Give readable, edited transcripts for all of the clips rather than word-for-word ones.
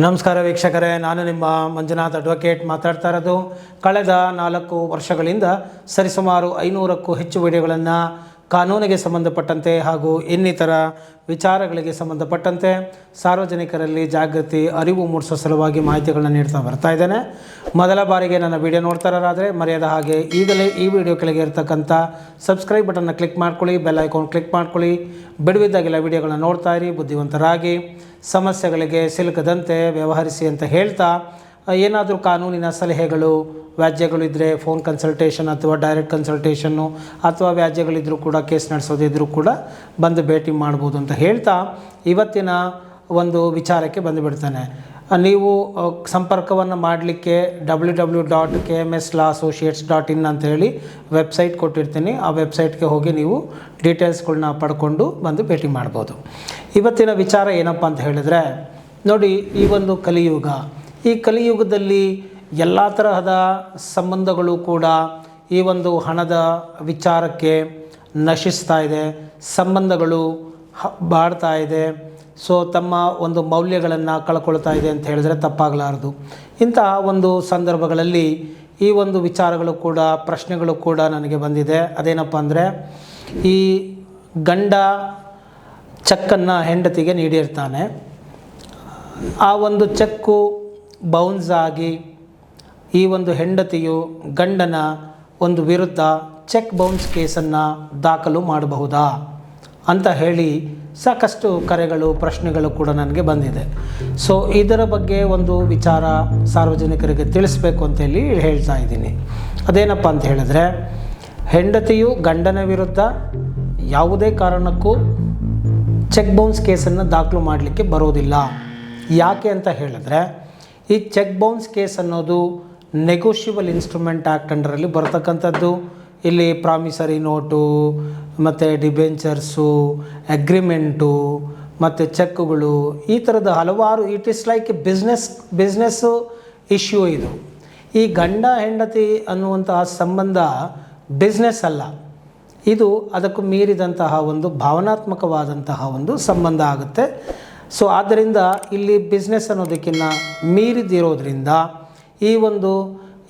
ನಮಸ್ಕಾರ ವೀಕ್ಷಕರೇ, ನಾನು ನಿಮ್ಮ ಮಂಜುನಾಥ್ ಅಡ್ವೊಕೇಟ್ ಮಾತಾಡ್ತಾ ಇರೋದು. ಕಳೆದ 4 ವರ್ಷಗಳಿಂದ ಸರಿಸುಮಾರು 500ಕ್ಕೂ ಹೆಚ್ಚು ವಿಡಿಯೋಗಳನ್ನು ಕಾನೂನಿಗೆ ಸಂಬಂಧಪಟ್ಟಂತೆ ಹಾಗೂ ಇನ್ನಿತರ ವಿಚಾರಗಳಿಗೆ ಸಂಬಂಧಪಟ್ಟಂತೆ ಸಾರ್ವಜನಿಕರಲ್ಲಿ ಜಾಗೃತಿ ಅರಿವು ಮೂಡಿಸೋ ಸಲುವಾಗಿ ಮಾಹಿತಿಗಳನ್ನ ನೀಡ್ತಾ ಬರ್ತಾ ಇದ್ದೇನೆ. ಮೊದಲ ಬಾರಿಗೆ ನನ್ನ ವಿಡಿಯೋ ನೋಡ್ತಾರಾದರೆ ಮರೆಯದ ಹಾಗೆ ಈಗಲೇ ಈ ವಿಡಿಯೋ ಕೆಳಗೆ ಇರತಕ್ಕಂಥ ಸಬ್ಸ್ಕ್ರೈಬ್ ಬಟನ್ನ ಕ್ಲಿಕ್ ಮಾಡ್ಕೊಳ್ಳಿ, ಬೆಲ್ ಐಕಾನ್ ಕ್ಲಿಕ್ ಮಾಡ್ಕೊಳ್ಳಿ. ಬಿಡುವಿದ್ದಾಗೆಲ್ಲ ವಿಡಿಯೋಗಳನ್ನ ನೋಡ್ತಾ ಇರಿ, ಬುದ್ಧಿವಂತರಾಗಿ ಸಮಸ್ಯೆಗಳಿಗೆ ಸಿಲುಕದಂತೆ ವ್ಯವಹರಿಸಿ ಅಂತ ಹೇಳ್ತಾ, ಏನಾದರೂ ಕಾನೂನಿನ ಸಲಹೆಗಳು ವ್ಯಾಜ್ಯಗಳು ಇದ್ದರೆ ಫೋನ್ ಕನ್ಸಲ್ಟೇಷನ್ ಅಥವಾ ಡೈರೆಕ್ಟ್ ಕನ್ಸಲ್ಟೇಷನ್ನು ಅಥವಾ ವ್ಯಾಜ್ಯಗಳಿದ್ದರೂ ಕೂಡ ಕೇಸ್ ನಡೆಸೋದಿದ್ರೂ ಕೂಡ ಬಂದು ಭೇಟಿ ಮಾಡ್ಬೋದು ಅಂತ ಹೇಳ್ತಾ ಇವತ್ತಿನ ಒಂದು ವಿಚಾರಕ್ಕೆ ಬಂದುಬಿಡ್ತಾನೆ. ನೀವು ಸಂಪರ್ಕವನ್ನು ಮಾಡಲಿಕ್ಕೆ www.kmslawassociates.in ಅಂತೇಳಿ ವೆಬ್ಸೈಟ್ ಕೊಟ್ಟಿರ್ತೀನಿ. ಆ ವೆಬ್ಸೈಟ್ಗೆ ಹೋಗಿ ನೀವು ಡೀಟೇಲ್ಸ್ಗಳನ್ನ ಪಡ್ಕೊಂಡು ಬಂದು ಭೇಟಿ ಮಾಡ್ಬೋದು. ಇವತ್ತಿನ ವಿಚಾರ ಏನಪ್ಪ ಅಂತ ಹೇಳಿದ್ರೆ, ನೋಡಿ, ಈ ಒಂದು ಕಲಿಯುಗ, ಈ ಕಲಿಯುಗದಲ್ಲಿ ಎಲ್ಲ ತರಹದ ಸಂಬಂಧಗಳು ಕೂಡ ಈ ಒಂದು ಹಣದ ವಿಚಾರಕ್ಕೆ ನಶಿಸ್ತಾ ಇದೆ, ಸಂಬಂಧಗಳು ಬಾಡ್ತಾ ಇದೆ. ಸೊ ತಮ್ಮ ಒಂದು ಮೌಲ್ಯಗಳನ್ನು ಕಳ್ಕೊಳ್ತಾ ಇದೆ ಅಂತ ಹೇಳಿದ್ರೆ ತಪ್ಪಾಗಲಾರದು. ಇಂತಹ ಒಂದು ಸಂದರ್ಭಗಳಲ್ಲಿ ಈ ಒಂದು ವಿಚಾರಗಳು ಕೂಡ, ಪ್ರಶ್ನೆಗಳು ಕೂಡ ನನಗೆ ಬಂದಿದೆ. ಅದೇನಪ್ಪ ಅಂದರೆ, ಈ ಗಂಡ ಚೆಕ್ಕನ್ನು ಹೆಂಡತಿಗೆ ನೀಡಿರ್ತಾನೆ. ಆ ಒಂದು ಚೆಕ್ಕು ಬೌನ್ಸ್ ಆಗಿ ಈ ಒಂದು ಹೆಂಡತಿಯು ಗಂಡನ ಒಂದು ವಿರುದ್ಧ ಚೆಕ್ ಬೌನ್ಸ್ ಕೇಸನ್ನು ದಾಖಲು ಮಾಡಬಹುದಾ ಅಂತ ಹೇಳಿ ಸಾಕಷ್ಟು ಕರೆಗಳು, ಪ್ರಶ್ನೆಗಳು ಕೂಡ ನನಗೆ ಬಂದಿದೆ. ಸೊ ಇದರ ಬಗ್ಗೆ ಒಂದು ವಿಚಾರ ಸಾರ್ವಜನಿಕರಿಗೆ ತಿಳಿಸ್ಬೇಕು ಅಂತೇಳಿ ಹೇಳ್ತಾ ಇದ್ದೀನಿ. ಅದೇನಪ್ಪ ಅಂತ ಹೇಳಿದ್ರೆ, ಹೆಂಡತಿಯು ಗಂಡನ ವಿರುದ್ಧ ಯಾವುದೇ ಕಾರಣಕ್ಕೂ ಚೆಕ್ ಬೌನ್ಸ್ ಕೇಸನ್ನು ದಾಖಲು ಮಾಡಲಿಕ್ಕೆ ಬರೋದಿಲ್ಲ. ಯಾಕೆ ಅಂತ ಹೇಳಿದ್ರೆ, ಈ ಚೆಕ್ ಬೌನ್ಸ್ ಕೇಸ್ ಅನ್ನೋದು ನೆಗೋಷಿಯಬಲ್ ಇನ್ಸ್ಟ್ರೂಮೆಂಟ್ ಆ್ಯಕ್ಟ್ ಅಂಡರಲ್ಲಿ ಬರ್ತಕ್ಕಂಥದ್ದು. ಇಲ್ಲಿ ಪ್ರಾಮಿಸರಿ ನೋಟು ಮತ್ತು ಡಿಬೆಂಚರ್ಸು, ಅಗ್ರಿಮೆಂಟು ಮತ್ತು ಚೆಕ್ಗಳು, ಈ ಥರದ ಹಲವಾರು, it is like business issue ಇದು. ಈ ಗಂಡ ಹೆಂಡತಿ ಅನ್ನುವಂತಹ ಸಂಬಂಧ ಬಿಸ್ನೆಸ್ ಅಲ್ಲ, ಇದು ಅದಕ್ಕೂ ಮೀರಿದಂತಹ ಒಂದು ಭಾವನಾತ್ಮಕವಾದಂತಹ ಒಂದು ಸಂಬಂಧ ಆಗುತ್ತೆ. ಸೊ ಆದ್ದರಿಂದ ಇಲ್ಲಿ ಬಿಸ್ನೆಸ್ ಅನ್ನೋದಕ್ಕಿಂತ ಮೀರಿದಿರೋದ್ರಿಂದ ಈ ಒಂದು,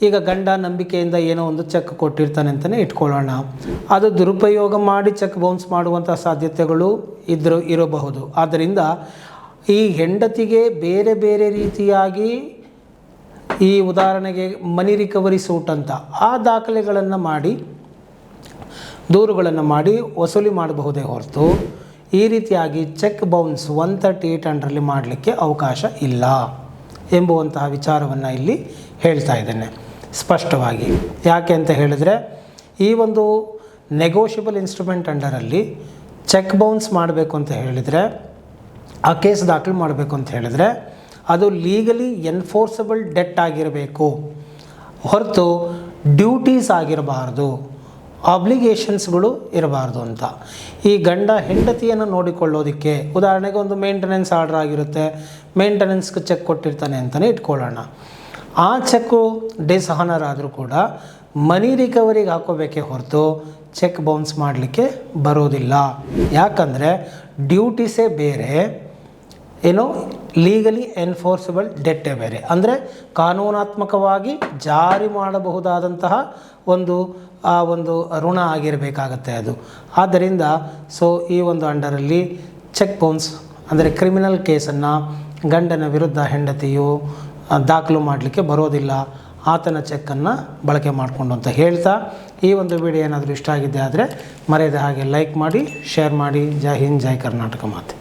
ಈಗ ಗಂಡ ನಂಬಿಕೆಯಿಂದ ಏನೋ ಒಂದು ಚೆಕ್ ಕೊಟ್ಟಿರ್ತಾನೆ ಅಂತಲೇ ಇಟ್ಕೊಳ್ಳೋಣ, ಅದು ದುರುಪಯೋಗ ಮಾಡಿ ಚೆಕ್ ಬೌನ್ಸ್ ಮಾಡುವಂಥ ಸಾಧ್ಯತೆಗಳು ಇರಬಹುದು. ಆದ್ದರಿಂದ ಈ ಹೆಂಡತಿಗೆ ಬೇರೆ ಬೇರೆ ರೀತಿಯಾಗಿ, ಈ ಉದಾಹರಣೆಗೆ ಮನಿ ರಿಕವರಿ ಸೂಟ್ ಅಂತ ಆ ದಾಖಲೆಗಳನ್ನು ಮಾಡಿ, ದೂರುಗಳನ್ನು ಮಾಡಿ ವಸೂಲಿ ಮಾಡಬಹುದೇ ಹೊರತು ಈ ರೀತಿಯಾಗಿ ಚೆಕ್ ಬೌನ್ಸ್ 138 ಅಂಡರಲ್ಲಿ ಮಾಡಲಿಕ್ಕೆ ಅವಕಾಶ ಇಲ್ಲ ಎಂಬುವಂತಹ ವಿಚಾರವನ್ನು ಇಲ್ಲಿ ಹೇಳ್ತಾ ಇದ್ದೇನೆ ಸ್ಪಷ್ಟವಾಗಿ. ಯಾಕೆ ಅಂತ ಹೇಳಿದರೆ, ಈ ಒಂದು ನೆಗೋಷಿಯಬಲ್ ಇನ್ಸ್ಟ್ರೂಮೆಂಟ್ ಅಂಡರಲ್ಲಿ ಚೆಕ್ ಬೌನ್ಸ್ ಮಾಡಬೇಕು ಅಂತ ಹೇಳಿದರೆ, ಆ ಕೇಸ್ ದಾಖಲು ಮಾಡಬೇಕು ಅಂತ ಹೇಳಿದರೆ ಅದು ಲೀಗಲಿ ಎನ್ಫೋರ್ಸಬಲ್ ಡೆಟ್ ಆಗಿರಬೇಕು ಹೊರತು ಡ್ಯೂಟೀಸ್ ಆಗಿರಬಾರ್ದು, ಆಬ್ಲಿಗೇಷನ್ಸ್ಗಳು ಇರಬಾರ್ದು ಅಂತ. ಈ ಗಂಡ ಹೆಂಡತಿಯನ್ನು ನೋಡಿಕೊಳ್ಳೋದಕ್ಕೆ, ಉದಾಹರಣೆಗೆ ಒಂದು ಮೇಂಟೆನೆನ್ಸ್ ಆರ್ಡರ್ ಆಗಿರುತ್ತೆ, ಮೇಂಟೆನೆನ್ಸ್ಗೆ ಚೆಕ್ ಕೊಟ್ಟಿರ್ತಾನೆ ಅಂತಲೇ ಇಟ್ಕೊಳ್ಳೋಣ. ಆ ಚೆಕ್ಕು ಡಿಸ್ಹಾನರ್ ಆದರೂ ಕೂಡ ಮನಿ ರಿಕವರಿಗೆ ಹಾಕೋಬೇಕೇ ಹೊರತು ಚೆಕ್ ಬೌನ್ಸ್ ಮಾಡಲಿಕ್ಕೆ ಬರೋದಿಲ್ಲ. ಯಾಕಂದರೆ ಡ್ಯೂಟೀಸೇ ಬೇರೆ, ಏನೋ ಲೀಗಲಿ ಎನ್ಫೋರ್ಸಬಲ್ ಡೆಟ್ಟೇ ಬೇರೆ. ಅಂದರೆ ಕಾನೂನಾತ್ಮಕವಾಗಿ ಜಾರಿ ಮಾಡಬಹುದಾದಂತಹ ಒಂದು ಆ ಒಂದು ಋಣ ಆಗಿರಬೇಕಾಗತ್ತೆ ಅದು. ಆದ್ದರಿಂದ ಸೊ ಈ ಒಂದು ಅಂಡರಲ್ಲಿ ಚೆಕ್ ಬೌನ್ಸ್ ಅಂದರೆ ಕ್ರಿಮಿನಲ್ ಕೇಸನ್ನು ಗಂಡನ ವಿರುದ್ಧ ಹೆಂಡತಿಯು ದಾಖಲು ಮಾಡಲಿಕ್ಕೆ ಬರೋದಿಲ್ಲ, ಆತನ ಚೆಕ್ಕನ್ನು ಬಳಕೆ ಮಾಡಿಕೊಂಡು ಅಂತ ಹೇಳ್ತಾ, ಈ ಒಂದು ವಿಡಿಯೋ ಏನಾದರೂ ಇಷ್ಟ ಆಗಿದ್ದೆ ಆದರೆ ಮರೆಯದೆ ಹಾಗೆ ಲೈಕ್ ಮಾಡಿ, ಶೇರ್ ಮಾಡಿ. ಜೈ ಹಿಂದ್, ಜೈ ಕರ್ನಾಟಕ ಮಾತೆ.